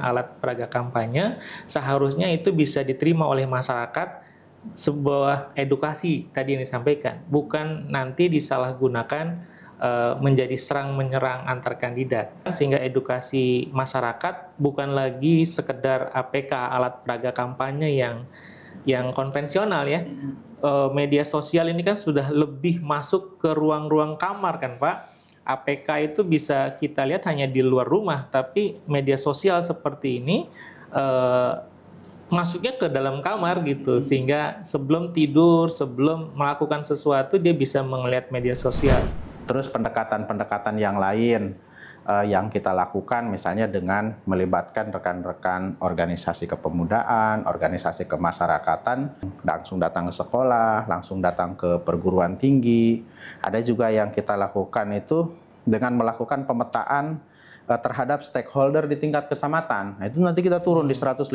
alat peraga kampanye, seharusnya itu bisa diterima oleh masyarakat sebuah edukasi tadi yang disampaikan, bukan nanti disalahgunakan menjadi serang menyerang antar kandidat, sehingga edukasi masyarakat bukan lagi sekedar APK alat peraga kampanye yang konvensional ya. Media sosial ini kan sudah lebih masuk ke ruang-ruang kamar kan Pak. APK itu bisa kita lihat hanya di luar rumah, tapi media sosial seperti ini masuknya ke dalam kamar gitu, sehingga sebelum tidur, sebelum melakukan sesuatu dia bisa melihat media sosial. Terus pendekatan-pendekatan yang lain yang kita lakukan misalnya dengan melibatkan rekan-rekan organisasi kepemudaan, organisasi kemasyarakatan, langsung datang ke sekolah, langsung datang ke perguruan tinggi. Ada juga yang kita lakukan itu dengan melakukan pemetaan terhadap stakeholder di tingkat kecamatan. Nah, itu nanti kita turun di 155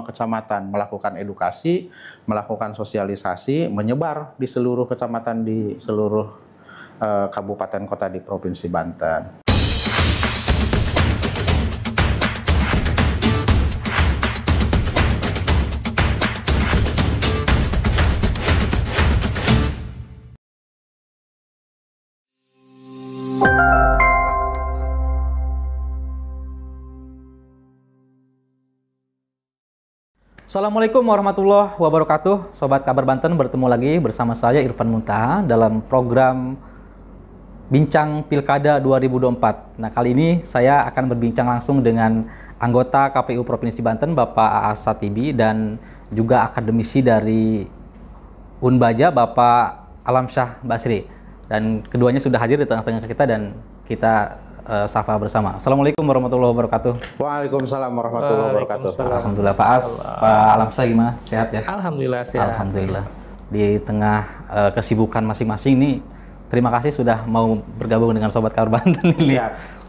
kecamatan, melakukan edukasi, melakukan sosialisasi, menyebar di seluruh kecamatan di seluruh kabupaten kota di Provinsi Banten. Assalamualaikum warahmatullahi wabarakatuh. Sobat Kabar Banten, bertemu lagi bersama saya Irfan Muntaha dalam program Bincang Pilkada 2024. Nah, kali ini saya akan berbincang langsung dengan anggota KPU Provinsi Banten, Bapak Aas Satibi, dan juga akademisi dari Unbaja, Bapak Alamsyah Basri. Dan keduanya sudah hadir di tengah-tengah kita dan kita sapa bersama. Assalamualaikum warahmatullahi wabarakatuh. Waalaikumsalam warahmatullahi wabarakatuh. Alhamdulillah. Pak As, Pak Alamsyah gimana? Sehat ya? Alhamdulillah sehat. Alhamdulillah. Di tengah kesibukan masing-masing nih, terima kasih sudah mau bergabung dengan Sobat Kabar Banten ini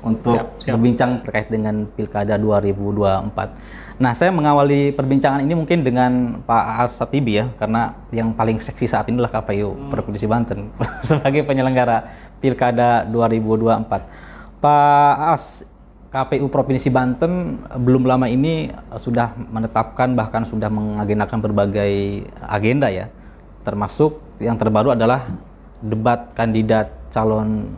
untuk berbincang terkait dengan Pilkada 2024. Nah, saya mengawali perbincangan ini mungkin dengan Pak Aas Satibi ya, karena yang paling seksi saat ini adalah KPU Provinsi Banten sebagai penyelenggara Pilkada 2024. Pak Aas, KPU Provinsi Banten belum lama ini sudah menetapkan bahkan sudah mengagendakan berbagai agenda ya, termasuk yang terbaru adalah debat kandidat calon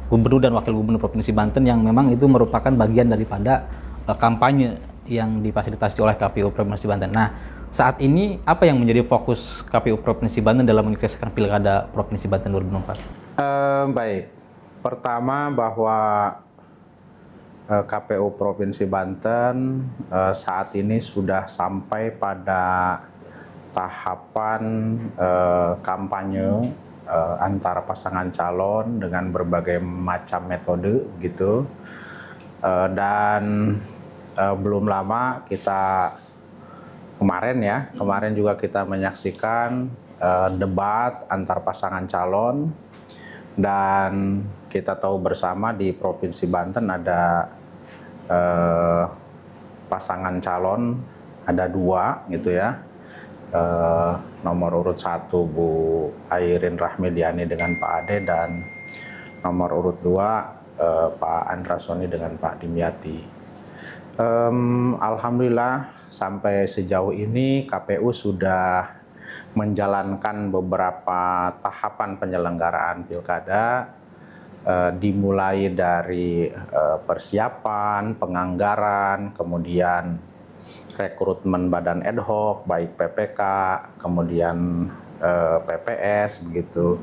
gubernur dan wakil gubernur Provinsi Banten yang memang itu merupakan bagian daripada kampanye yang difasilitasi oleh KPU Provinsi Banten. Nah, saat ini apa yang menjadi fokus KPU Provinsi Banten dalam menyukseskan Pilkada Provinsi Banten 2024? Baik. Pertama bahwa KPU Provinsi Banten saat ini sudah sampai pada tahapan kampanye antara pasangan calon dengan berbagai macam metode gitu, dan belum lama kita kemarin juga kita menyaksikan debat antar pasangan calon. Dan kita tahu bersama di Provinsi Banten ada pasangan calon, ada dua gitu ya. Nomor urut 1 Bu Airin Rahmidiani dengan Pak Ade, dan nomor urut 2 Pak Andra Soni dengan Pak Dimyati. Alhamdulillah sampai sejauh ini KPU sudah menjalankan beberapa tahapan penyelenggaraan pilkada, dimulai dari persiapan, penganggaran, kemudian rekrutmen badan ad hoc, baik PPK, kemudian PPS, begitu.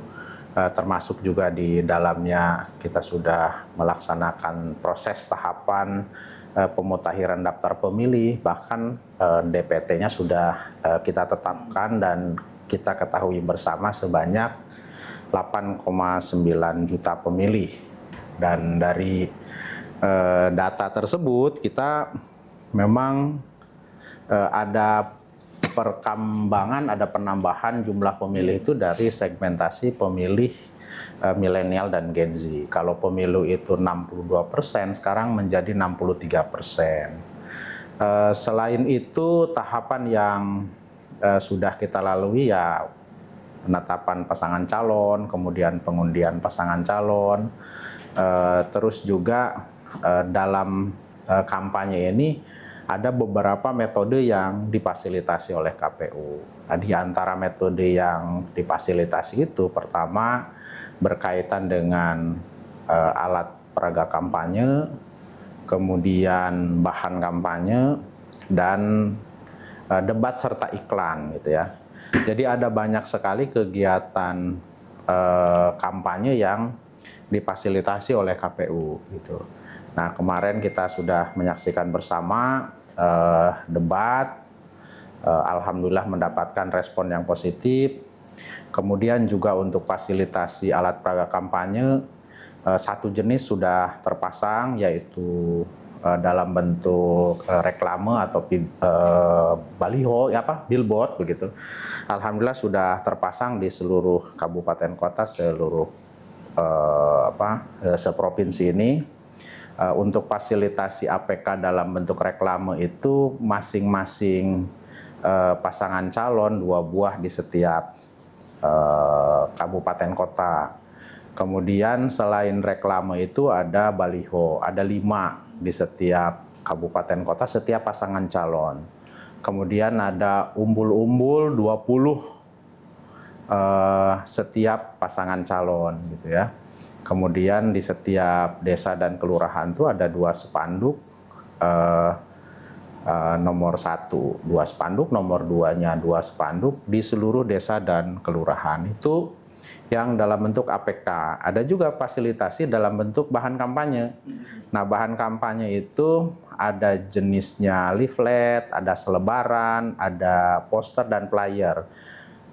Termasuk juga di dalamnya kita sudah melaksanakan proses tahapan pemutakhiran daftar pemilih, bahkan DPT-nya sudah kita tetapkan dan kita ketahui bersama sebanyak 8,9 juta pemilih. Dan dari data tersebut kita memang ada perkembangan, ada penambahan jumlah pemilih itu dari segmentasi pemilih milenial dan Gen Z. Kalau pemilu itu 62%, sekarang menjadi 63%. Selain itu, tahapan yang sudah kita lalui ya penetapan pasangan calon, kemudian pengundian pasangan calon, terus juga dalam kampanye ini ada beberapa metode yang difasilitasi oleh KPU. Nah, di antara metode yang difasilitasi itu, pertama berkaitan dengan alat peraga kampanye, kemudian bahan kampanye, dan debat serta iklan gitu ya. Jadi ada banyak sekali kegiatan kampanye yang difasilitasi oleh KPU gitu. Nah, kemarin kita sudah menyaksikan bersama debat, alhamdulillah mendapatkan respon yang positif. Kemudian juga untuk fasilitasi alat peraga kampanye, satu jenis sudah terpasang, yaitu dalam bentuk reklame atau baliho, billboard begitu. Alhamdulillah sudah terpasang di seluruh kabupaten kota, seluruh seprovinsi ini. Untuk fasilitasi APK dalam bentuk reklame itu masing-masing pasangan calon 2 buah di setiap kabupaten kota. Kemudian selain reklame itu ada baliho, ada 5 di setiap kabupaten kota, setiap pasangan calon. Kemudian ada umbul-umbul 20 setiap pasangan calon gitu ya. Kemudian di setiap desa dan kelurahan itu ada 2 spanduk, nomor 1 2 spanduk, nomor 2-nya 2 spanduk di seluruh desa dan kelurahan. Itu yang dalam bentuk APK. Ada juga fasilitasi dalam bentuk bahan kampanye. Nah, bahan kampanye itu ada jenisnya leaflet, ada selebaran, ada poster dan flyer.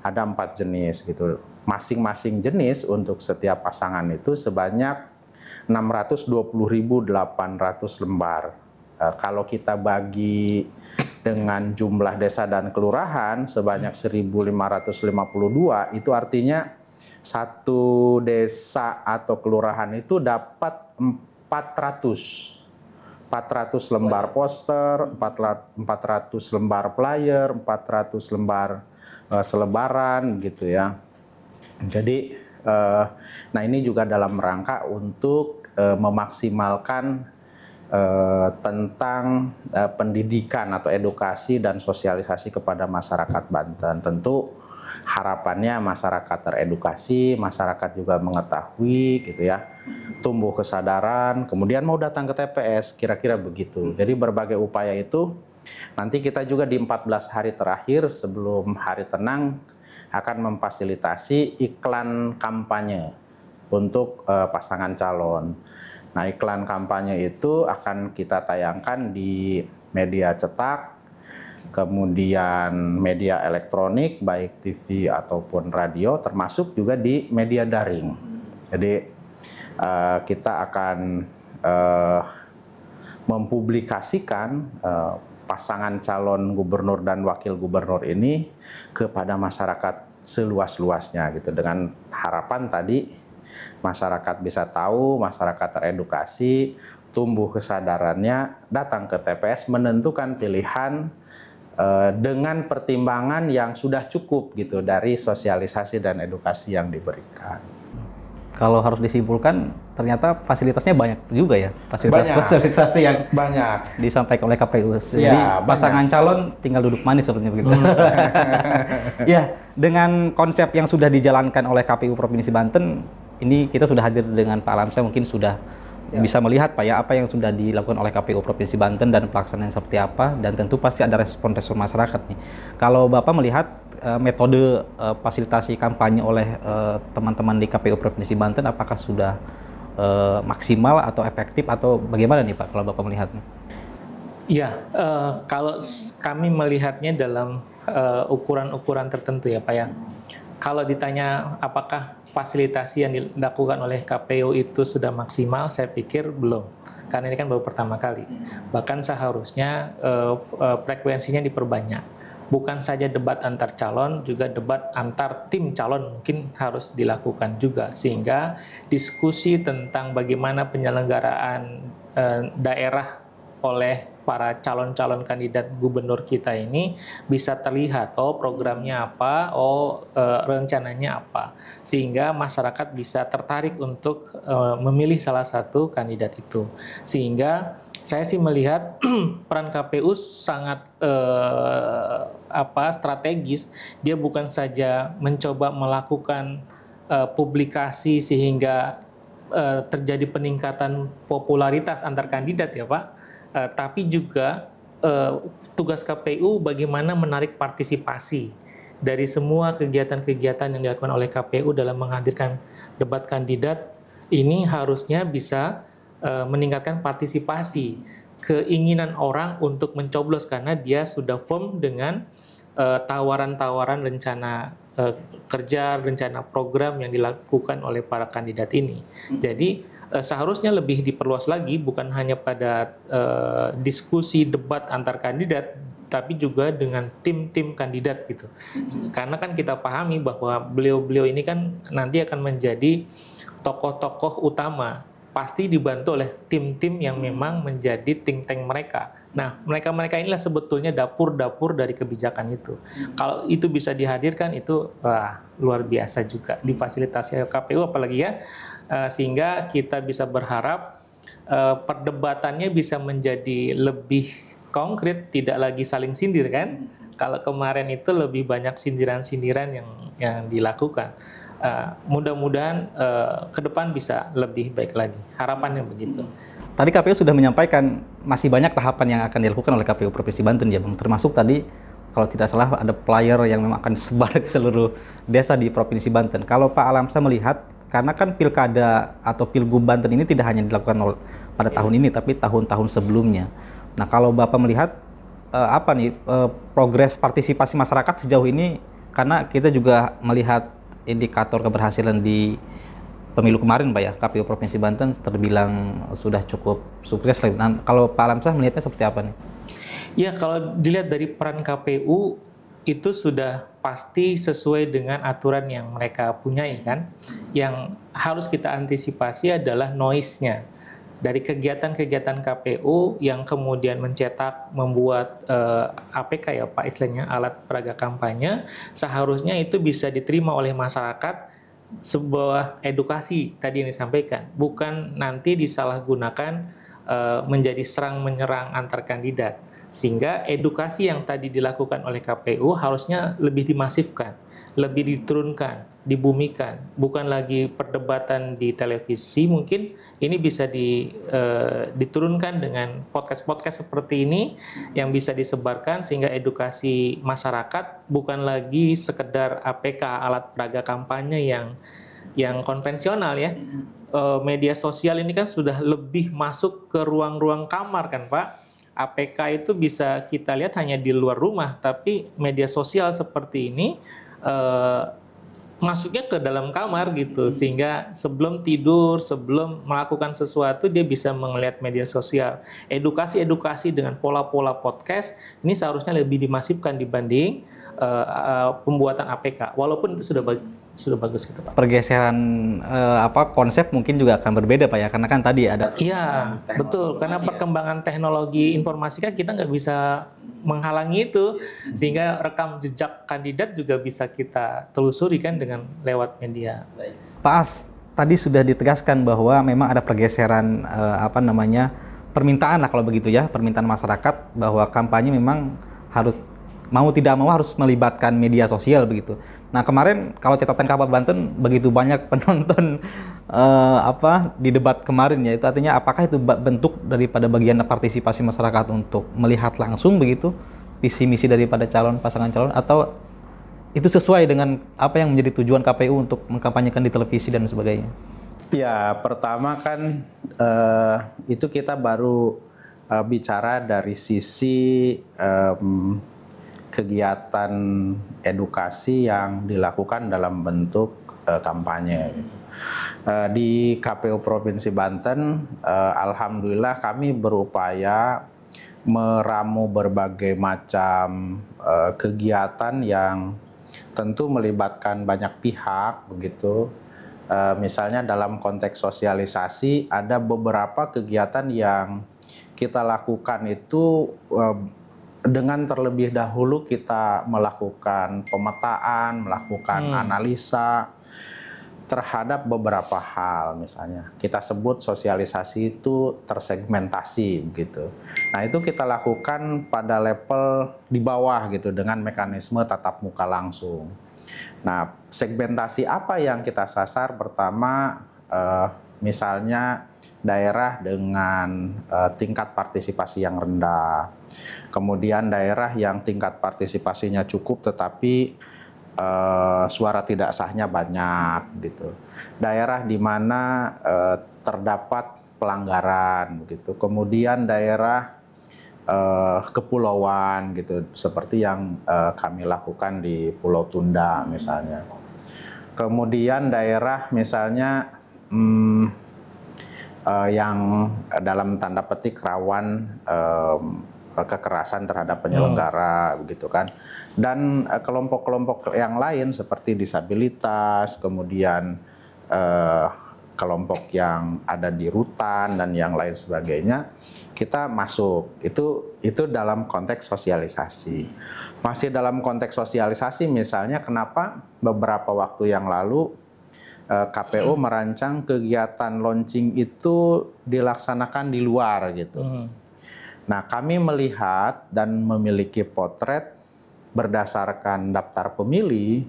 Ada 4 jenis gitu. Masing-masing jenis untuk setiap pasangan itu sebanyak 620.800 lembar. Kalau kita bagi dengan jumlah desa dan kelurahan sebanyak 1.552, itu artinya satu desa atau kelurahan itu dapat 400 lembar poster, 400 lembar flyer, 400 lembar selebaran gitu ya. Jadi, nah ini juga dalam rangka untuk memaksimalkan tentang pendidikan atau edukasi dan sosialisasi kepada masyarakat Banten. Tentu harapannya masyarakat teredukasi, masyarakat juga mengetahui gitu ya, tumbuh kesadaran, kemudian mau datang ke TPS, kira-kira begitu. Jadi berbagai upaya itu nanti kita juga di 14 hari terakhir sebelum hari tenang akan memfasilitasi iklan kampanye untuk pasangan calon. Nah, iklan kampanye itu akan kita tayangkan di media cetak, kemudian media elektronik, baik TV ataupun radio, termasuk juga di media daring. Jadi kita akan mempublikasikan pasangan calon gubernur dan wakil gubernur ini kepada masyarakat seluas-luasnya gitu, dengan harapan tadi masyarakat bisa tahu, masyarakat teredukasi, tumbuh kesadarannya, datang ke TPS menentukan pilihan dengan pertimbangan yang sudah cukup gitu dari sosialisasi dan edukasi yang diberikan. Kalau harus disimpulkan, ternyata fasilitasnya banyak juga ya, fasilitas sosialisasi yang banyak disampaikan oleh KPU. Jadi pasangan calon tinggal duduk manis sepertinya begitu. Ya, dengan konsep yang sudah dijalankan oleh KPU Provinsi Banten, ini kita sudah hadir dengan Pak Alamsyah, mungkin sudah bisa melihat Pak ya apa yang sudah dilakukan oleh KPU Provinsi Banten dan pelaksanaan seperti apa, dan tentu pasti ada respon-respon masyarakat nih. Kalau Bapak melihat metode fasilitasi kampanye oleh teman-teman di KPU Provinsi Banten, apakah sudah maksimal atau efektif atau bagaimana nih Pak kalau Bapak melihatnya? Iya, kalau kami melihatnya dalam ukuran-ukuran tertentu ya Pak ya. Kalau ditanya apakah fasilitasi yang dilakukan oleh KPU itu sudah maksimal, saya pikir belum. Karena ini kan baru pertama kali. Bahkan seharusnya frekuensinya diperbanyak. Bukan saja debat antar calon, juga debat antar tim calon mungkin harus dilakukan juga. Sehingga diskusi tentang bagaimana penyelenggaraan daerah oleh para calon-calon kandidat gubernur kita ini bisa terlihat, oh programnya apa, oh rencananya apa, sehingga masyarakat bisa tertarik untuk memilih salah satu kandidat itu. Sehingga saya sih melihat peran KPU sangat strategis. Dia bukan saja mencoba melakukan publikasi sehingga terjadi peningkatan popularitas antar kandidat ya Pak, tapi juga tugas KPU bagaimana menarik partisipasi dari semua kegiatan-kegiatan yang dilakukan oleh KPU dalam menghadirkan debat kandidat. Ini harusnya bisa meningkatkan partisipasi, keinginan orang untuk mencoblos karena dia sudah firm dengan tawaran-tawaran rencana kerja, rencana program yang dilakukan oleh para kandidat ini. Jadi seharusnya lebih diperluas lagi, bukan hanya pada diskusi debat antar kandidat, tapi juga dengan tim-tim kandidat gitu. Karena kan kita pahami bahwa beliau-beliau ini kan nanti akan menjadi tokoh-tokoh utama, pasti dibantu oleh tim-tim yang memang menjadi think tank mereka. Nah, mereka-mereka inilah sebetulnya dapur-dapur dari kebijakan itu. Kalau itu bisa dihadirkan, itu luar biasa juga difasilitasi KPU, apalagi ya, sehingga kita bisa berharap perdebatannya bisa menjadi lebih konkret, tidak lagi saling sindir kan. Kalau kemarin itu lebih banyak sindiran-sindiran yang dilakukan. Mudah-mudahan ke depan bisa lebih baik lagi. Harapannya begitu. Tadi KPU sudah menyampaikan masih banyak tahapan yang akan dilakukan oleh KPU Provinsi Banten ya Bang. Termasuk tadi kalau tidak salah ada flyer yang memang akan disebar ke seluruh desa di Provinsi Banten. Kalau Pak Alamsyah melihat, karena kan pilkada atau pilgub Banten ini tidak hanya dilakukan pada tahun ini, tapi tahun-tahun sebelumnya. Nah, kalau Bapak melihat progres partisipasi masyarakat sejauh ini, karena kita juga melihat indikator keberhasilan di pemilu kemarin Pak ya, KPU Provinsi Banten terbilang sudah cukup sukses. Nah, kalau Pak Alamsyah melihatnya seperti apa nih? Ya, kalau dilihat dari peran KPU itu sudah pasti sesuai dengan aturan yang mereka punyai kan. Yang harus kita antisipasi adalah noise-nya. Dari kegiatan-kegiatan KPU yang kemudian mencetak, membuat APK ya Pak istilahnya, alat peraga kampanye, seharusnya itu bisa diterima oleh masyarakat sebuah edukasi tadi yang disampaikan, bukan nanti disalahgunakan menjadi serang menyerang antar kandidat. Sehingga edukasi yang tadi dilakukan oleh KPU harusnya lebih dimasifkan, lebih diturunkan, dibumikan, bukan lagi perdebatan di televisi. Mungkin ini bisa diturunkan dengan podcast-podcast seperti ini yang bisa disebarkan, sehingga edukasi masyarakat bukan lagi sekedar APK, alat peraga kampanye yang konvensional ya. Media sosial ini kan sudah lebih masuk ke ruang-ruang kamar kan Pak. APK itu bisa kita lihat hanya di luar rumah, tapi media sosial seperti ini masuknya ke dalam kamar gitu, sehingga sebelum tidur, sebelum melakukan sesuatu dia bisa melihat media sosial. Edukasi-edukasi dengan pola-pola podcast ini seharusnya lebih dimasifkan dibanding pembuatan APK, walaupun itu sudah bagus gitu Pak. Pergeseran konsep mungkin juga akan berbeda Pak ya, karena kan tadi ada. Iya betul, karena perkembangan teknologi informasi kan kita nggak bisa menghalangi itu, sehingga rekam jejak kandidat juga bisa kita telusuri kan dengan lewat media. Pak As, tadi sudah ditegaskan bahwa memang ada pergeseran permintaan lah kalau begitu ya, permintaan masyarakat bahwa kampanye memang harus mau tidak mau harus melibatkan media sosial begitu. Nah, kemarin kalau catatan Kabar Banten begitu banyak penonton di debat kemarin ya, itu artinya apakah itu bentuk daripada bagian partisipasi masyarakat untuk melihat langsung begitu visi misi daripada pasangan calon, atau itu sesuai dengan apa yang menjadi tujuan KPU untuk mengkampanyekan di televisi dan sebagainya? Ya, pertama kan itu kita baru bicara dari sisi kegiatan edukasi yang dilakukan dalam bentuk kampanye. Di KPU Provinsi Banten, alhamdulillah kami berupaya meramu berbagai macam kegiatan yang tentu melibatkan banyak pihak begitu. Misalnya dalam konteks sosialisasi ada beberapa kegiatan yang kita lakukan itu dengan terlebih dahulu kita melakukan pemetaan, melakukan analisa terhadap beberapa hal. Misalnya kita sebut sosialisasi itu tersegmentasi begitu. Nah, itu kita lakukan pada level di bawah gitu dengan mekanisme tatap muka langsung. Nah, segmentasi apa yang kita sasar? Pertama, misalnya daerah dengan tingkat partisipasi yang rendah, kemudian daerah yang tingkat partisipasinya cukup tetapi suara tidak sahnya banyak gitu, daerah di mana terdapat pelanggaran gitu, kemudian daerah kepulauan gitu, seperti yang kami lakukan di Pulau Tunda misalnya, kemudian daerah misalnya yang dalam tanda petik rawan kekerasan terhadap penyelenggara begitu kan, dan kelompok-kelompok yang lain seperti disabilitas, kemudian kelompok yang ada di rutan dan yang lain sebagainya, kita masuk itu dalam konteks sosialisasi. Masih dalam konteks sosialisasi, misalnya kenapa beberapa waktu yang lalu KPU merancang kegiatan launching itu dilaksanakan di luar gitu. Nah, kami melihat dan memiliki potret berdasarkan daftar pemilih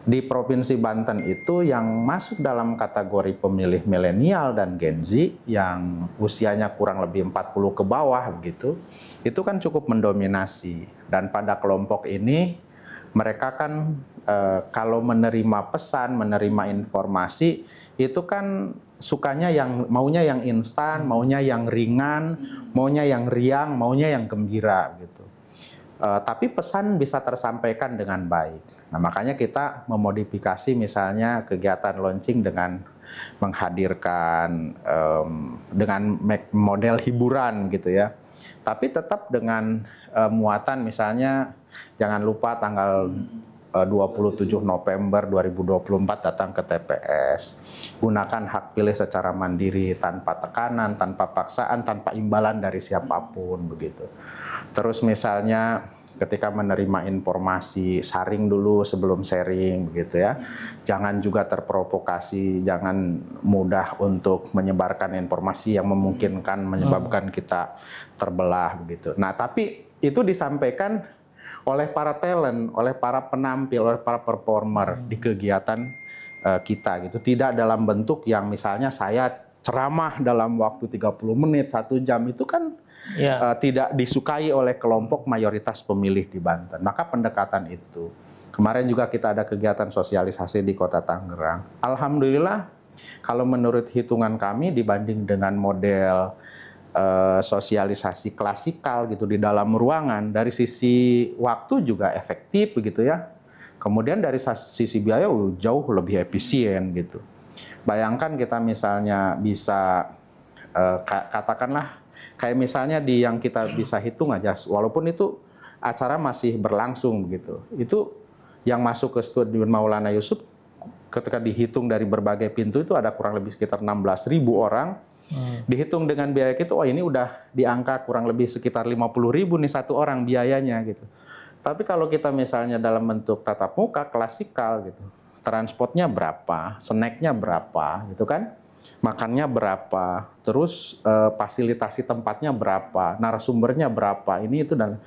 di Provinsi Banten itu yang masuk dalam kategori pemilih milenial dan Gen Z yang usianya kurang lebih 40 ke bawah begitu, itu kan cukup mendominasi. Dan pada kelompok ini mereka kan kalau menerima pesan, menerima informasi itu kan sukanya maunya yang instan, maunya yang ringan, maunya yang riang, maunya yang gembira gitu. Tapi pesan bisa tersampaikan dengan baik. Nah, makanya kita memodifikasi misalnya kegiatan launching dengan menghadirkan dengan model hiburan gitu ya. Tapi tetap dengan muatan misalnya jangan lupa tanggal 27 November 2024 datang ke TPS. Gunakan hak pilih secara mandiri tanpa tekanan, tanpa paksaan, tanpa imbalan dari siapapun begitu. Terus misalnya ketika menerima informasi, saring dulu sebelum sharing begitu ya. Jangan juga terprovokasi, jangan mudah untuk menyebarkan informasi yang memungkinkan menyebabkan kita terbelah begitu. Nah, tapi itu disampaikan oleh para talent, oleh para penampil, oleh para performer di kegiatan kita gitu. Tidak dalam bentuk yang misalnya saya ceramah dalam waktu 30 menit, 1 jam, itu kan tidak disukai oleh kelompok mayoritas pemilih di Banten. Maka pendekatan itu. Kemarin juga kita ada kegiatan sosialisasi di Kota Tangerang. Alhamdulillah, kalau menurut hitungan kami dibanding dengan model sosialisasi klasikal gitu di dalam ruangan, dari sisi waktu juga efektif begitu ya. Kemudian dari sisi biaya jauh lebih efisien gitu. Bayangkan kita misalnya bisa katakanlah kayak misalnya yang kita bisa hitung aja, walaupun itu acara masih berlangsung begitu. Itu yang masuk ke Stadion Maulana Yusuf ketika dihitung dari berbagai pintu itu ada kurang lebih sekitar 16.000 orang. Dihitung dengan biaya gitu, oh ini udah di angka kurang lebih sekitar 50.000 nih satu orang biayanya gitu. Tapi kalau kita misalnya dalam bentuk tatap muka klasikal gitu, transportnya berapa, snacknya berapa gitu kan, makannya berapa, terus fasilitasi tempatnya berapa, narasumbernya berapa, ini itu dan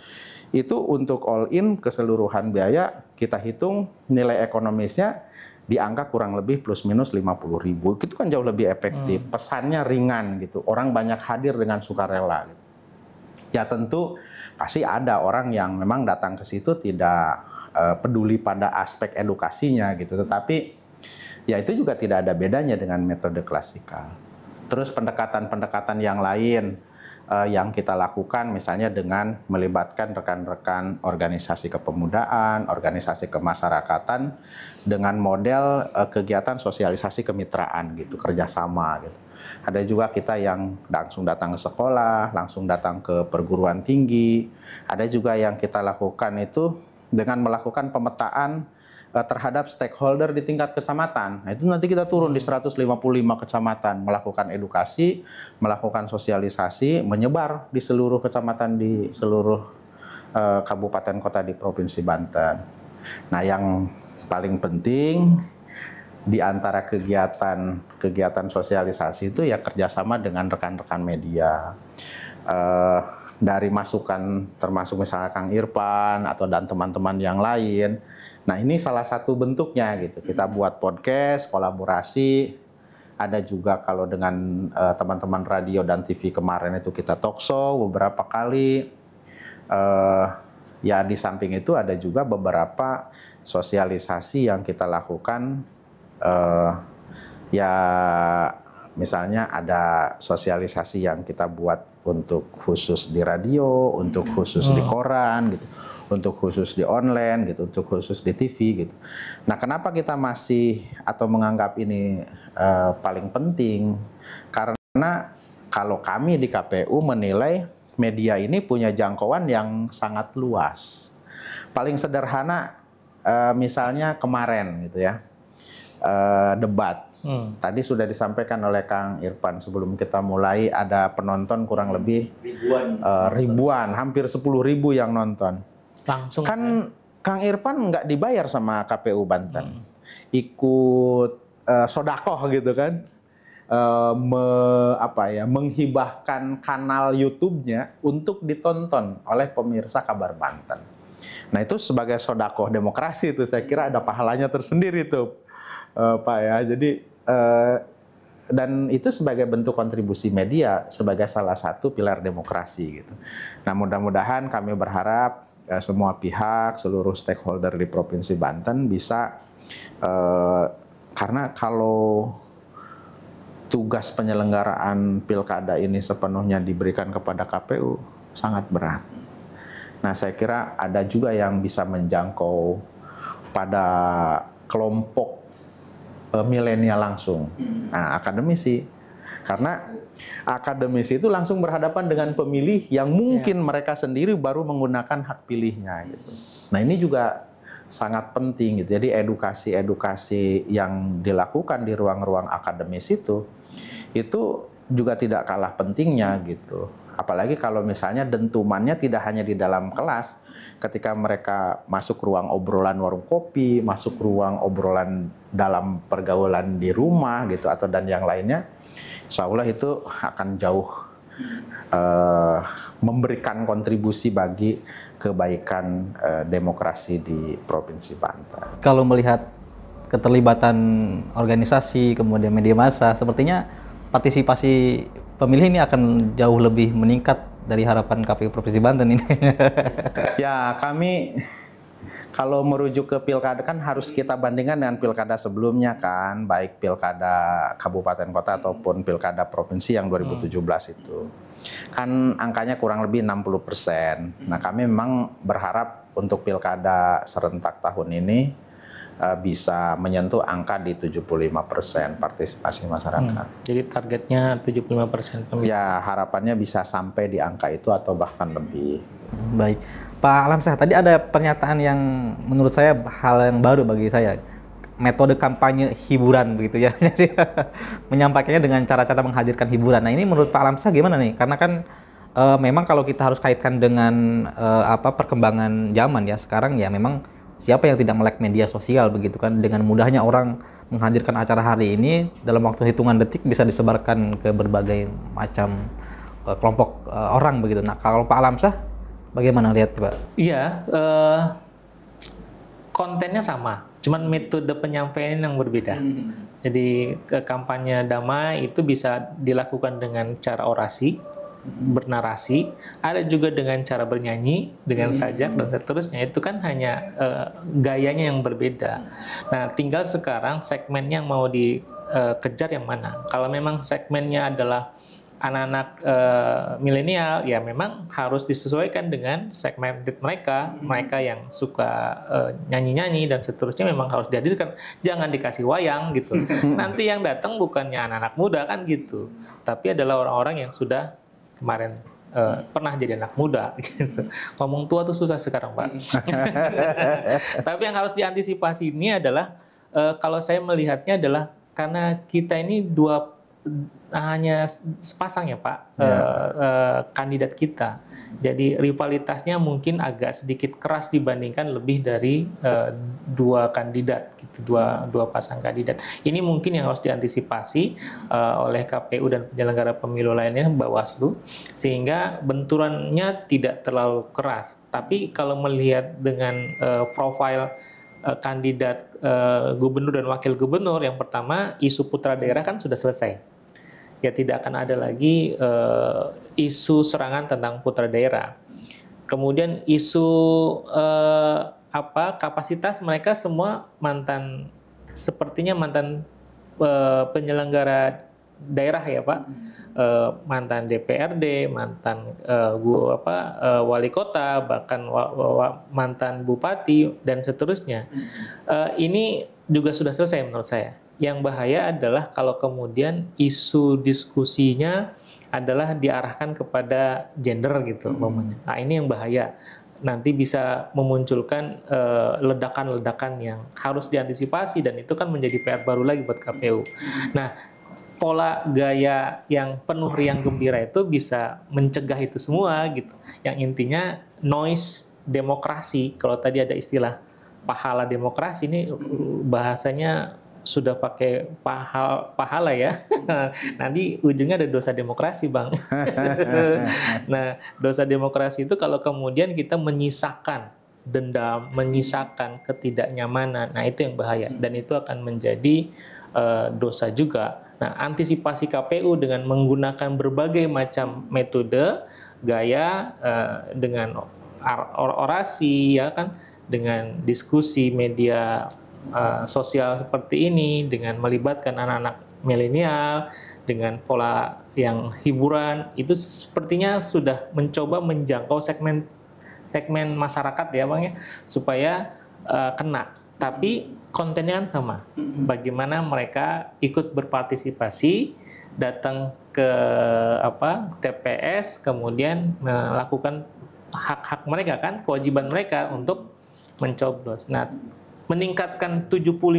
itu untuk all in keseluruhan biaya kita hitung nilai ekonomisnya di angka kurang lebih plus minus 50.000. Itu kan jauh lebih efektif. Pesannya ringan gitu. Orang banyak hadir dengan sukarela. Gitu. Ya tentu pasti ada orang yang memang datang ke situ tidak peduli pada aspek edukasinya gitu. Tetapi ya itu juga tidak ada bedanya dengan metode klasikal. Terus pendekatan-pendekatan yang lain yang kita lakukan misalnya dengan melibatkan rekan-rekan organisasi kepemudaan, organisasi kemasyarakatan dengan model kegiatan sosialisasi kemitraan gitu, kerjasama gitu. Ada juga kita yang langsung datang ke sekolah, langsung datang ke perguruan tinggi. Ada juga yang kita lakukan itu dengan melakukan pemetaan terhadap stakeholder di tingkat kecamatan. Nah, itu nanti kita turun di 155 kecamatan, melakukan edukasi, melakukan sosialisasi, menyebar di seluruh kecamatan di seluruh kabupaten kota di Provinsi Banten. Nah, yang paling penting di antara kegiatan sosialisasi itu ya kerjasama dengan rekan-rekan media. Dari masukan termasuk misalnya Kang Irfan atau dan teman-teman yang lain. Nah, ini salah satu bentuknya gitu. Kita buat podcast, kolaborasi. Ada juga kalau dengan teman-teman radio dan TV kemarin itu kita talkshow beberapa kali. Ya di samping itu ada juga beberapa sosialisasi yang kita lakukan. Ya misalnya ada sosialisasi yang kita buat untuk khusus di radio, untuk khusus di koran gitu, untuk khusus di online gitu, untuk khusus di TV gitu. Nah, kenapa kita masih atau menganggap ini paling penting? Karena kalau kami di KPU menilai media ini punya jangkauan yang sangat luas. Paling sederhana misalnya kemarin gitu ya, debat. Tadi sudah disampaikan oleh Kang Irfan sebelum kita mulai ada penonton kurang lebih ribuan, hampir 10.000 yang nonton. Langsung kan Kang Irfan nggak dibayar sama KPU Banten, ikut sodakoh gitu kan, menghibahkan kanal YouTube-nya untuk ditonton oleh pemirsa Kabar Banten. Nah, itu sebagai sodakoh demokrasi itu saya kira ada pahalanya tersendiri tuh, Pak ya. Jadi dan itu sebagai bentuk kontribusi media sebagai salah satu pilar demokrasi gitu. Nah, mudah-mudahan kami berharap semua pihak, seluruh stakeholder di Provinsi Banten bisa karena kalau tugas penyelenggaraan pilkada ini sepenuhnya diberikan kepada KPU sangat berat. Nah, saya kira ada juga yang bisa menjangkau pada kelompok milenial langsung. Nah, akademisi. Karena akademisi itu langsung berhadapan dengan pemilih yang mungkin mereka sendiri baru menggunakan hak pilihnya gitu. Nah, ini juga sangat penting gitu. Jadi edukasi yang dilakukan di ruang-ruang akademis itu juga tidak kalah pentingnya gitu. Apalagi kalau misalnya dentumannya tidak hanya di dalam kelas, ketika mereka masuk ruang obrolan warung kopi, masuk ruang obrolan dalam pergaulan di rumah gitu atau dan yang lainnya, insya Allah itu akan jauh memberikan kontribusi bagi kebaikan demokrasi di Provinsi Banten. Kalau melihat keterlibatan organisasi kemudian media massa, sepertinya partisipasi pemilih ini akan jauh lebih meningkat dari harapan KPU Provinsi Banten ini. Ya, kami kalau merujuk ke pilkada kan harus kita bandingkan dengan pilkada sebelumnya kan, baik pilkada kabupaten kota ataupun pilkada provinsi yang 2017 itu. Kan angkanya kurang lebih 60%. Nah, kami memang berharap untuk pilkada serentak tahun ini bisa menyentuh angka di 75% partisipasi masyarakat. Jadi targetnya 75% pemilih. Ya, harapannya bisa sampai di angka itu atau bahkan lebih. Baik. Pak Alamsyah, tadi ada pernyataan yang menurut saya hal yang baru bagi saya. Metode kampanye hiburan begitu ya. Jadi menyampaikannya dengan cara-cara menghadirkan hiburan. Nah, ini menurut Pak Alamsyah gimana nih? Karena kan memang kalau kita harus kaitkan dengan perkembangan zaman ya sekarang ya memang siapa yang tidak melek media sosial begitu kan, dengan mudahnya orang menghadirkan acara hari ini dalam waktu hitungan detik bisa disebarkan ke berbagai macam kelompok orang begitu. Nah, kalau Pak Alamsyah bagaimana lihat Pak? Iya, kontennya sama, cuman metode penyampaian yang berbeda. Jadi kampanye damai itu bisa dilakukan dengan cara orasi, bernarasi, ada juga dengan cara bernyanyi, dengan sajak dan seterusnya. Itu kan hanya gayanya yang berbeda. Nah, tinggal sekarang segmennya yang mau dikejar yang mana. Kalau memang segmennya adalah anak-anak milenial, ya memang harus disesuaikan dengan segmented mereka, mereka yang suka nyanyi-nyanyi dan seterusnya memang harus dihadirkan. Jangan dikasih wayang gitu. Nanti yang datang bukannya anak-anak muda kan gitu, tapi adalah orang-orang yang sudah kemarin pernah jadi anak muda gitu. Ngomong tua tuh susah sekarang, Pak. Tapi yang harus diantisipasi ini adalah kalau saya melihatnya adalah karena kita ini hanya sepasang ya Pak, kandidat kita. Jadi rivalitasnya mungkin agak sedikit keras dibandingkan lebih dari 2 kandidat, gitu, dua pasang kandidat. Ini mungkin yang harus diantisipasi oleh KPU dan penyelenggara pemilu lainnya, Bawaslu, sehingga benturannya tidak terlalu keras. Tapi kalau melihat dengan profil kandidat gubernur dan wakil gubernur, yang pertama isu putra daerah kan sudah selesai. Ya tidak akan ada lagi isu serangan tentang putra daerah. Kemudian isu kapasitas mereka semua sepertinya mantan penyelenggara daerah ya Pak, mantan DPRD, mantan wali kota, bahkan mantan bupati dan seterusnya. Ini juga sudah selesai menurut saya. Yang bahaya adalah kalau kemudian isu diskusinya adalah diarahkan kepada gender gitu umpamanya. Nah, ini yang bahaya. Nanti bisa memunculkan ledakan-ledakan yang harus diantisipasi, dan itu kan menjadi PR baru lagi buat KPU. Nah, pola gaya yang penuh riang gembira itu bisa mencegah itu semua gitu. Yang intinya noise demokrasi, kalau tadi ada istilah pahala demokrasi, ini bahasanya sudah pakai pahala ya. Nanti ujungnya ada dosa demokrasi, Bang. Nah, dosa demokrasi itu kalau kemudian kita menyisakan dendam, menyisakan ketidaknyamanan, nah itu yang bahaya, dan itu akan menjadi dosa juga. Nah, antisipasi KPU dengan menggunakan berbagai macam metode, gaya, dengan orasi, ya kan, dengan diskusi media sosial seperti ini, dengan melibatkan anak-anak milenial, dengan pola yang hiburan, itu sepertinya sudah mencoba menjangkau segmen masyarakat ya Bang ya, supaya kena. Tapi kontennya kan sama. Bagaimana mereka ikut berpartisipasi, datang ke TPS, kemudian melakukan hak-hak mereka kan, kewajiban mereka untuk mencoblos. Nah, meningkatkan 75%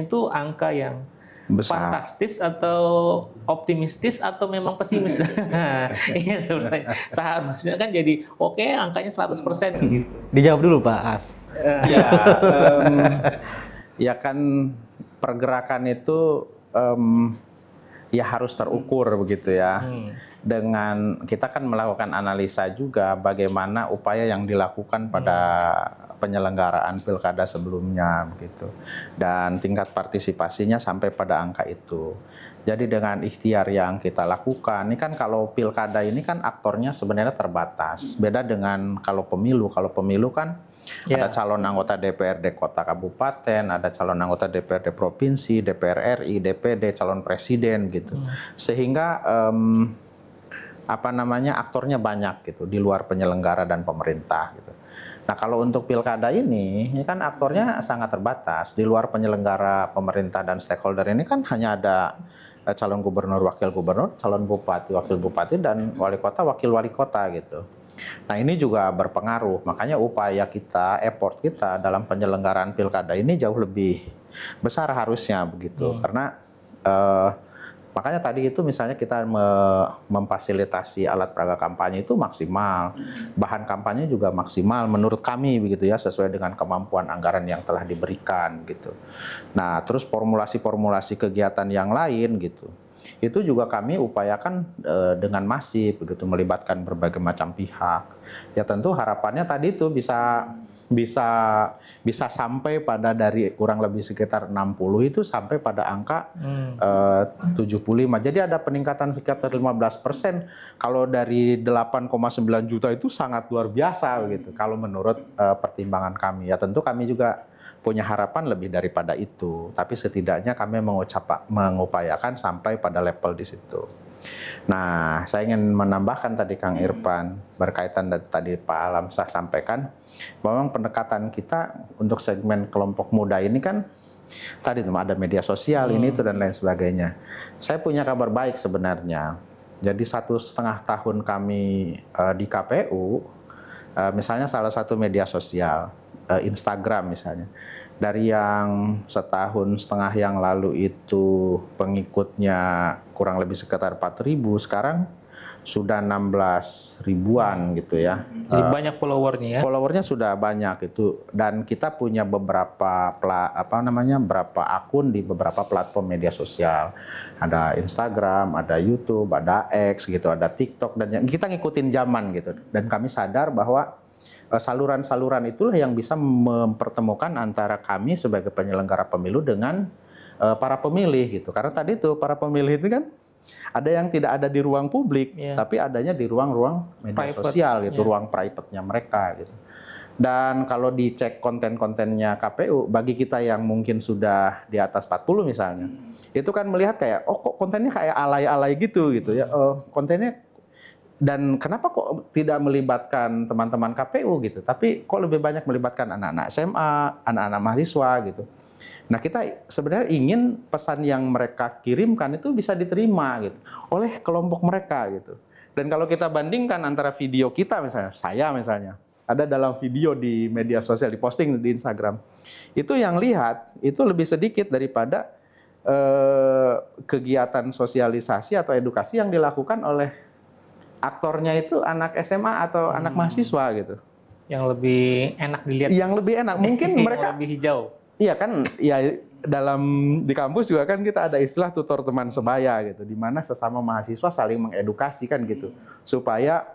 itu angka yang besar, fantastis atau optimistis atau memang pesimis? Seharusnya kan jadi oke, angkanya 100% gitu. Dijawab dulu Pak As. Ya kan pergerakan itu ya harus terukur begitu ya. Dengan kita kan melakukan analisa juga bagaimana upaya yang dilakukan pada penyelenggaraan pilkada sebelumnya begitu, dan tingkat partisipasinya sampai pada angka itu. Jadi dengan ikhtiar yang kita lakukan, ini kan kalau pilkada ini kan aktornya sebenarnya terbatas. Beda dengan kalau pemilu. Kalau pemilu kan ada calon anggota DPRD kota kabupaten, ada calon anggota DPRD provinsi, DPR RI, DPD, calon presiden gitu. Sehingga aktornya banyak gitu di luar penyelenggara dan pemerintah gitu. Nah, kalau untuk pilkada ini kan aktornya sangat terbatas. Di luar penyelenggara, pemerintah, dan stakeholder ini kan hanya ada calon gubernur, wakil gubernur, calon bupati, wakil bupati, dan wali kota, wakil wali kota gitu. Nah, ini juga berpengaruh. Makanya upaya kita, effort kita dalam penyelenggaraan pilkada ini jauh lebih besar harusnya begitu. Karena makanya tadi itu misalnya kita memfasilitasi alat peraga kampanye itu maksimal, bahan kampanye juga maksimal menurut kami begitu ya, sesuai dengan kemampuan anggaran yang telah diberikan gitu. Nah, terus formulasi-formulasi kegiatan yang lain gitu, itu juga kami upayakan dengan masif begitu, melibatkan berbagai macam pihak. Ya tentu harapannya tadi itu bisa sampai pada dari kurang lebih sekitar 60 itu sampai pada angka 75. Jadi ada peningkatan sekitar 15%. Kalau dari 8,9 juta itu sangat luar biasa gitu. Kalau menurut pertimbangan kami, ya tentu kami juga punya harapan lebih daripada itu. Tapi setidaknya kami mengupayakan sampai pada level di situ. Nah, saya ingin menambahkan tadi Kang Irfan berkaitan dengan tadi Pak Alamsyah sampaikan, bahwa pendekatan kita untuk segmen kelompok muda ini kan tadi ada media sosial ini itu dan lain sebagainya. Saya punya kabar baik sebenarnya. Jadi 1,5 tahun kami di KPU, misalnya salah satu media sosial, Instagram misalnya, dari yang 1,5 tahun yang lalu itu pengikutnya kurang lebih sekitar 4.000, sekarang sudah 16 ribuan gitu ya. Jadi banyak followernya ya. Followernya sudah banyak itu, dan kita punya beberapa beberapa akun di beberapa platform media sosial. Ada Instagram, ada YouTube, ada X gitu, ada TikTok, dan kita ngikutin zaman gitu. Dan kami sadar bahwa saluran-saluran itulah yang bisa mempertemukan antara kami sebagai penyelenggara pemilu dengan para pemilih gitu. Karena tadi tuh para pemilih itu kan ada yang tidak ada di ruang publik, tapi adanya di ruang-ruang media sosial gitu, ruang private-nya mereka gitu. Dan kalau dicek konten-kontennya KPU, bagi kita yang mungkin sudah di atas 40 misalnya, itu kan melihat kayak, oh kok kontennya kayak alay-alay gitu ya, kontennya, dan kenapa kok tidak melibatkan teman-teman KPU gitu, tapi kok lebih banyak melibatkan anak-anak SMA, anak-anak mahasiswa gitu. Nah, kita sebenarnya ingin pesan yang mereka kirimkan itu bisa diterima gitu oleh kelompok mereka gitu. Dan kalau kita bandingkan antara video kita misalnya, saya misalnya ada dalam video di media sosial, diposting di Instagram, itu yang lihat itu lebih sedikit daripada kegiatan sosialisasi atau edukasi yang dilakukan oleh aktornya itu anak SMA atau anak mahasiswa gitu. Yang lebih enak dilihat. Yang lebih enak, mungkin mereka lebih hijau. Iya kan, ya di kampus juga kan kita ada istilah tutor teman sebaya gitu, di mana sesama mahasiswa saling mengedukasi kan gitu, supaya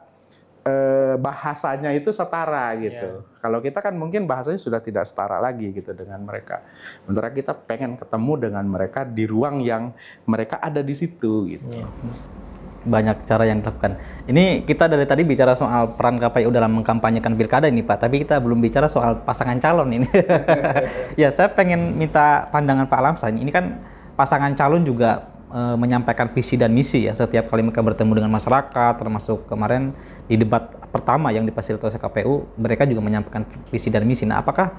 bahasanya itu setara gitu. Kalau kita kan mungkin bahasanya sudah tidak setara lagi gitu dengan mereka. Sementara kita pengen ketemu dengan mereka di ruang yang mereka ada di situ gitu. Banyak cara yang dilakukan. Ini kita dari tadi bicara soal peran KPU dalam mengkampanyekan pilkada ini Pak, tapi kita belum bicara soal pasangan calon ini. Ya, saya pengen minta pandangan Pak Lamsan. Ini kan pasangan calon juga menyampaikan visi dan misi ya setiap kali mereka bertemu dengan masyarakat, termasuk kemarin di debat pertama yang difasilitasi KPU, mereka juga menyampaikan visi dan misi. Nah, apakah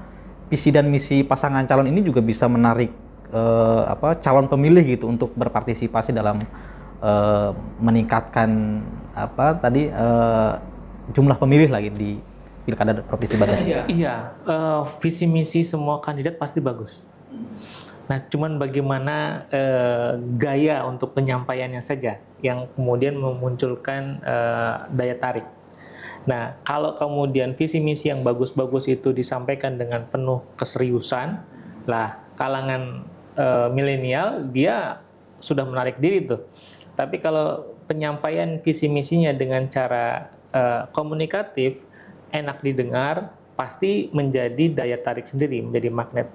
visi dan misi pasangan calon ini juga bisa menarik calon pemilih gitu untuk berpartisipasi dalam meningkatkan jumlah pemilih lagi di pilkada provinsi Banten? Iya, visi misi semua kandidat pasti bagus. Nah, cuman bagaimana gaya untuk penyampaiannya saja yang kemudian memunculkan daya tarik. Nah, kalau kemudian visi misi yang bagus-bagus itu disampaikan dengan penuh keseriusan, lah kalangan milenial dia sudah menarik diri tuh. Tapi kalau penyampaian visi misinya dengan cara komunikatif, enak didengar, pasti menjadi daya tarik sendiri, menjadi magnet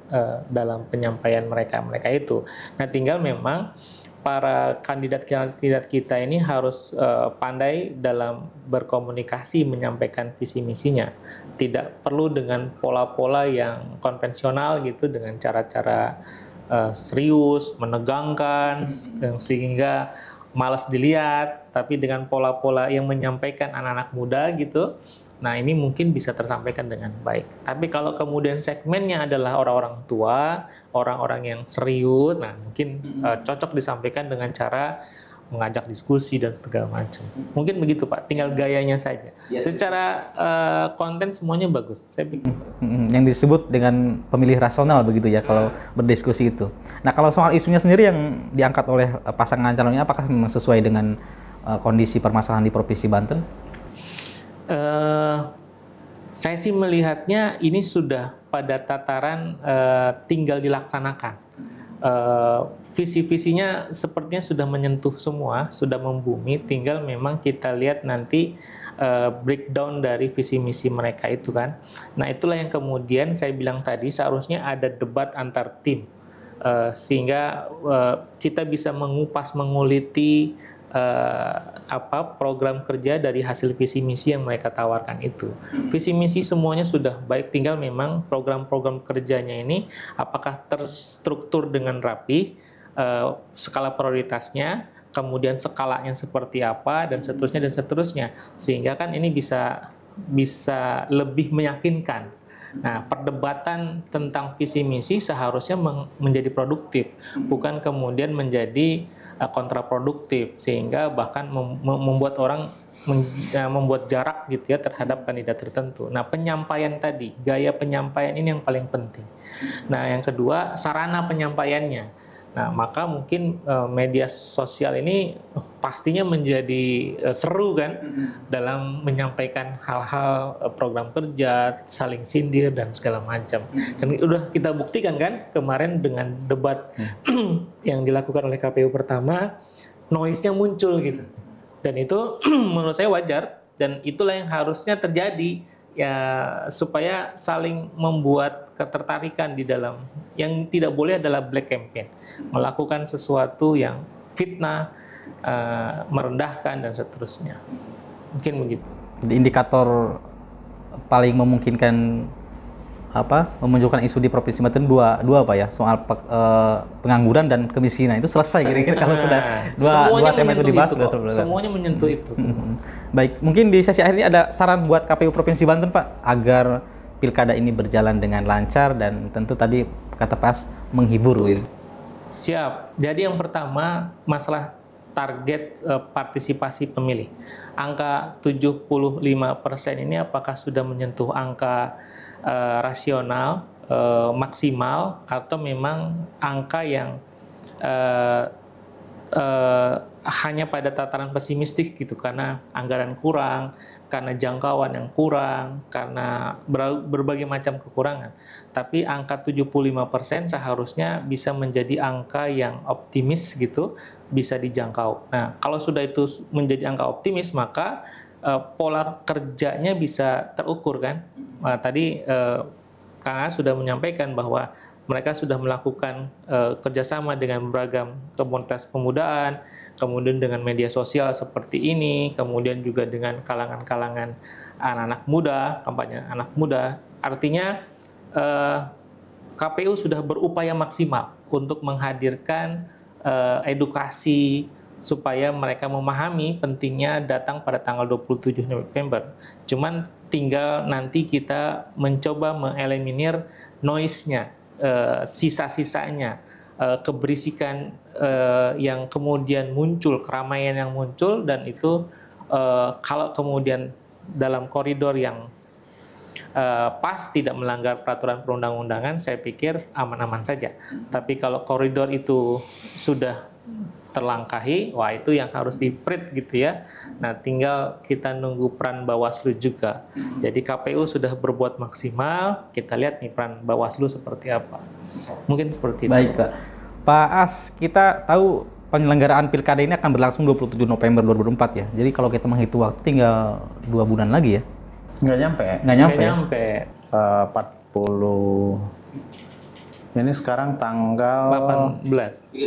dalam penyampaian mereka itu. Nah, tinggal memang para kandidat kita ini harus pandai dalam berkomunikasi menyampaikan visi misinya. Tidak perlu dengan pola-pola yang konvensional gitu, dengan cara-cara serius, menegangkan, sehingga malas dilihat, tapi dengan pola-pola yang menyampaikan anak-anak muda gitu, nah ini mungkin bisa tersampaikan dengan baik. Tapi kalau kemudian segmennya adalah orang-orang tua, orang-orang yang serius, nah mungkin cocok disampaikan dengan cara mengajak diskusi dan segala macam. Mungkin begitu Pak, tinggal gayanya saja. Ya, secara konten semuanya bagus, saya pikir. Yang disebut dengan pemilih rasional begitu ya kalau berdiskusi itu. Nah, kalau soal isunya sendiri yang diangkat oleh pasangan calonnya, apakah memang sesuai dengan kondisi permasalahan di Provinsi Banten? Saya sih melihatnya ini sudah pada tataran tinggal dilaksanakan. Visi-visinya sepertinya sudah menyentuh semua, sudah membumi, tinggal memang kita lihat nanti breakdown dari visi misi mereka itu kan. Nah, itulah yang kemudian saya bilang tadi seharusnya ada debat antar tim sehingga kita bisa mengupas, menguliti program kerja dari hasil visi misi yang mereka tawarkan itu. Visi misi semuanya sudah baik, tinggal memang program-program kerjanya ini apakah terstruktur dengan rapi, skala prioritasnya, kemudian skalanya seperti apa, dan seterusnya, sehingga kan ini bisa lebih meyakinkan Nah, perdebatan tentang visi misi seharusnya menjadi produktif, bukan kemudian menjadi kontraproduktif, sehingga bahkan membuat orang membuat jarak gitu ya terhadap kandidat tertentu. Nah, penyampaian tadi, gaya penyampaian ini yang paling penting. Nah, yang kedua, sarana penyampaiannya. Nah, maka mungkin media sosial ini pastinya menjadi seru kan dalam menyampaikan hal-hal program kerja, saling sindir dan segala macam. Dan udah kita buktikan kan kemarin dengan debat yang dilakukan oleh KPU pertama, noise-nya muncul gitu. Dan itu menurut saya wajar dan itulah yang harusnya terjadi ya, supaya saling membuat ketertarikan di dalam. Yang tidak boleh adalah black campaign, melakukan sesuatu yang fitnah, merendahkan dan seterusnya. Mungkin begitu. Jadi indikator paling memungkinkan memunculkan isu di Provinsi Banten dua apa ya, soal pengangguran dan kemiskinan itu selesai kira-kira kalau sudah dua tema itu dibahas sudah selesai. Semuanya menyentuh itu. Baik, mungkin di sesi akhir ini ada saran buat KPU Provinsi Banten Pak agar pilkada ini berjalan dengan lancar dan tentu tadi kata Pas menghibur gitu. Siap. Jadi yang pertama masalah target partisipasi pemilih. Angka 75% ini apakah sudah menyentuh angka rasional, maksimal, atau memang angka yang hanya pada tataran pesimistik gitu, karena anggaran kurang, karena jangkauan yang kurang, karena berbagai macam kekurangan. Tapi angka 75% seharusnya bisa menjadi angka yang optimis gitu, bisa dijangkau. Nah, kalau sudah itu menjadi angka optimis, maka pola kerjanya bisa terukur kan. Nah, tadi Kang A sudah menyampaikan bahwa mereka sudah melakukan kerjasama dengan beragam komunitas pemudaan, kemudian dengan media sosial seperti ini, kemudian juga dengan kalangan-kalangan anak-anak muda, kampanye anak muda. Artinya KPU sudah berupaya maksimal untuk menghadirkan edukasi supaya mereka memahami pentingnya datang pada tanggal 27 November. Cuman tinggal nanti kita mencoba mengeliminir noise-nya, sisa-sisanya, keberisikan yang kemudian muncul, keramaian yang muncul, dan itu kalau kemudian dalam koridor yang pas, tidak melanggar peraturan perundang-undangan, saya pikir aman-aman saja. Tapi kalau koridor itu sudah terlangkahi, wah itu yang harus di-print gitu ya. Nah, tinggal kita nunggu peran Bawaslu juga. Jadi KPU sudah berbuat maksimal, kita lihat nih peran Bawaslu seperti apa. Mungkin seperti itu. Baik, Pak. Pak As, kita tahu penyelenggaraan pilkada ini akan berlangsung 27 November 2024 ya. Jadi kalau kita menghitung waktu tinggal 2 bulan lagi ya. Nggak nyampe. Nggak nyampe. 40. Ini sekarang tanggal 18.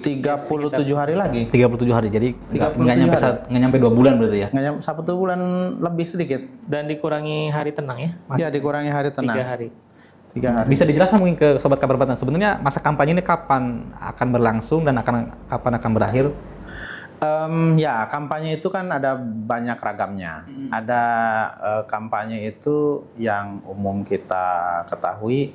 37 hari lagi. 37 hari. Jadi nggak nyampe 2 bulan berarti ya. Nggak nyampe 1 bulan lebih sedikit. Dan dikurangi hari tenang ya? Ya, dikurangi hari tenang. 3 hari. 3 hari. Bisa dijelaskan mungkin ke Sobat Kabar Banten, sebenarnya masa kampanye ini kapan akan berlangsung dan kapan akan berakhir? Ya, kampanye itu kan ada banyak ragamnya. Ada kampanye itu yang umum kita ketahui,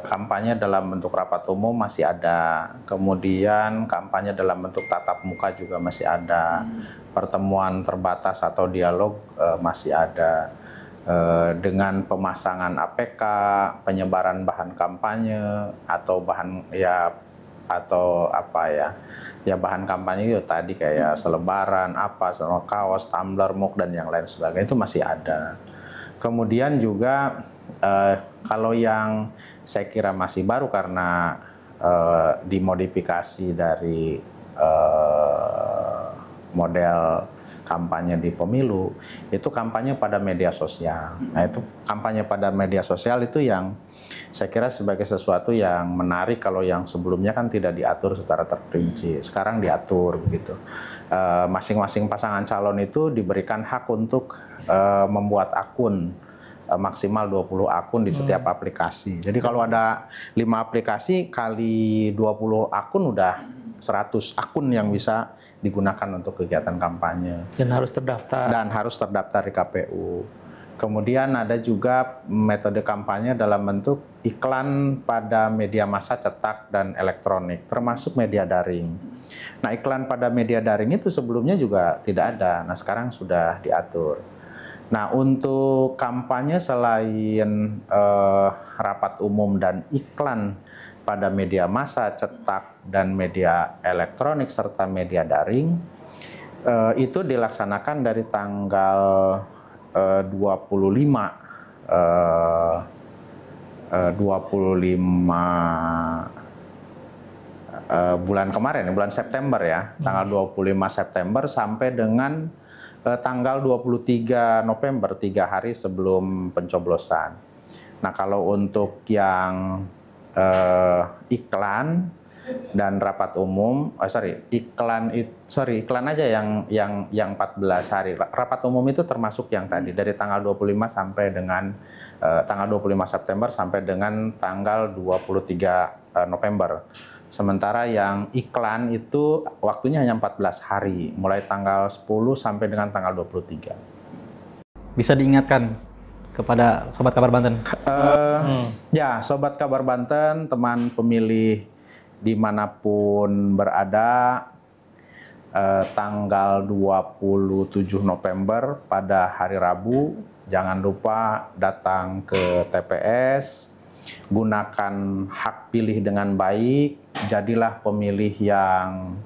kampanye dalam bentuk rapat umum masih ada, kemudian kampanye dalam bentuk tatap muka juga masih ada, pertemuan terbatas atau dialog masih ada, dengan pemasangan APK, penyebaran bahan kampanye atau bahan bahan kampanye itu tadi kayak selebaran, kaos, tumbler, mug dan yang lain sebagainya itu masih ada. Kemudian juga kalau yang saya kira masih baru karena dimodifikasi dari model kampanye di pemilu, itu kampanye pada media sosial. Nah, itu kampanye pada media sosial itu yang saya kira sebagai sesuatu yang menarik kalau yang sebelumnya kan tidak diatur secara terperinci. Sekarang diatur begitu. Masing-masing pasangan calon itu diberikan hak untuk membuat akun, maksimal 20 akun di setiap aplikasi. Jadi kalau ada 5 aplikasi kali 20 akun udah 100 akun yang bisa digunakan untuk kegiatan kampanye. Dan harus terdaftar. Dan harus terdaftar di KPU. Kemudian ada juga metode kampanye dalam bentuk iklan pada media massa cetak dan elektronik, termasuk media daring. Nah, iklan pada media daring itu sebelumnya juga tidak ada, nah sekarang sudah diatur. Nah, untuk kampanye selain rapat umum dan iklan pada media massa cetak dan media elektronik serta media daring, itu dilaksanakan dari tanggal 25 bulan kemarin, bulan September ya, tanggal 25 September sampai dengan tanggal 23 November, 3 hari sebelum pencoblosan. Nah, kalau untuk yang iklan dan rapat umum, iklan aja yang 14 hari. Rapat umum itu termasuk yang tadi dari tanggal 25 sampai dengan tanggal 25 September sampai dengan tanggal 23 November. Sementara yang iklan itu waktunya hanya 14 hari, mulai tanggal 10 sampai dengan tanggal 23. Bisa diingatkan kepada Sobat Kabar Banten? Ya, Sobat Kabar Banten, teman pemilih dimanapun berada, tanggal 27 November pada hari Rabu, jangan lupa datang ke TPS, gunakan hak pilih dengan baik, jadilah pemilih yang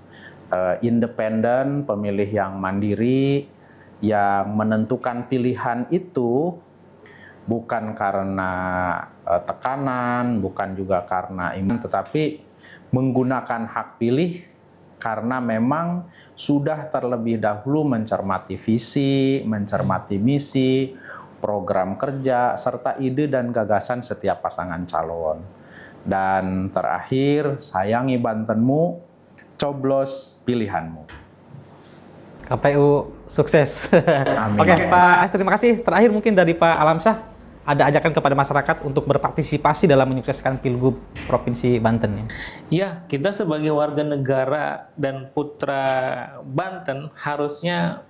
independen, pemilih yang mandiri, yang menentukan pilihan itu bukan karena tekanan, bukan juga karena iman, tetapi menggunakan hak pilih karena memang sudah terlebih dahulu mencermati visi, mencermati misi, program kerja, serta ide dan gagasan setiap pasangan calon. Dan terakhir, sayangi Bantenmu, coblos pilihanmu. KPU sukses. Amin. Oke, Pak As, terima kasih. Terakhir mungkin dari Pak Alamsyah, ada ajakan kepada masyarakat untuk berpartisipasi dalam menyukseskan Pilgub Provinsi Banten. Ya, kita sebagai warga negara dan putra Banten harusnya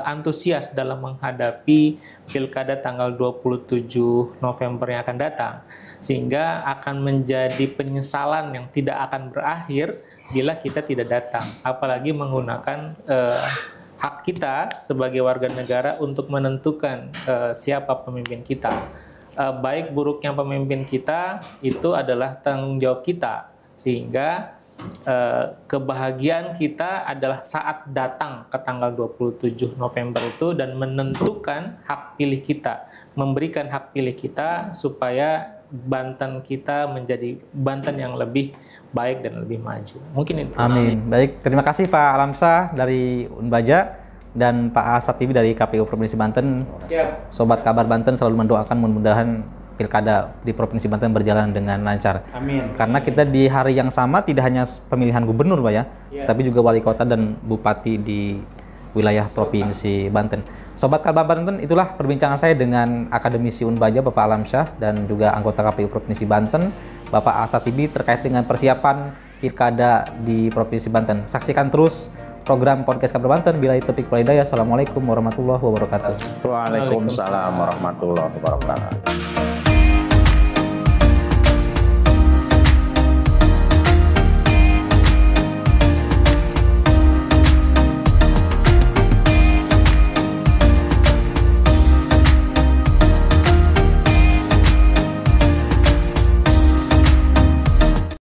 antusias dalam menghadapi Pilkada tanggal 27 November yang akan datang. Sehingga akan menjadi penyesalan yang tidak akan berakhir bila kita tidak datang. Apalagi menggunakan hak kita sebagai warga negara untuk menentukan siapa pemimpin kita. Baik buruknya pemimpin kita itu adalah tanggung jawab kita, sehingga kebahagiaan kita adalah saat datang ke tanggal 27 November itu dan menentukan hak pilih kita, memberikan hak pilih kita supaya Banten kita menjadi Banten yang lebih baik dan lebih maju. Mungkin itu. Amin. Baik, terima kasih Pak Alamsyah dari Unbaja dan Pak Asatibi dari KPU Provinsi Banten. Siap. Sobat Kabar Banten selalu mendoakan mudah-mudahan Pilkada di Provinsi Banten berjalan dengan lancar. Amin. Karena kita di hari yang sama tidak hanya pemilihan gubernur, Pak ya, tapi juga wali kota dan bupati di wilayah Provinsi Banten. Sobat Kabar Banten, itulah perbincangan saya dengan akademisi Unbaja Bapak Alamsyah dan juga anggota KPU Provinsi Banten Bapak Asatibi terkait dengan persiapan Pilkada di Provinsi Banten. Saksikan terus program podcast Kabar Banten. Bila topik walhidayah. Assalamualaikum warahmatullahi wabarakatuh. Waalaikumsalam warahmatullahi wabarakatuh.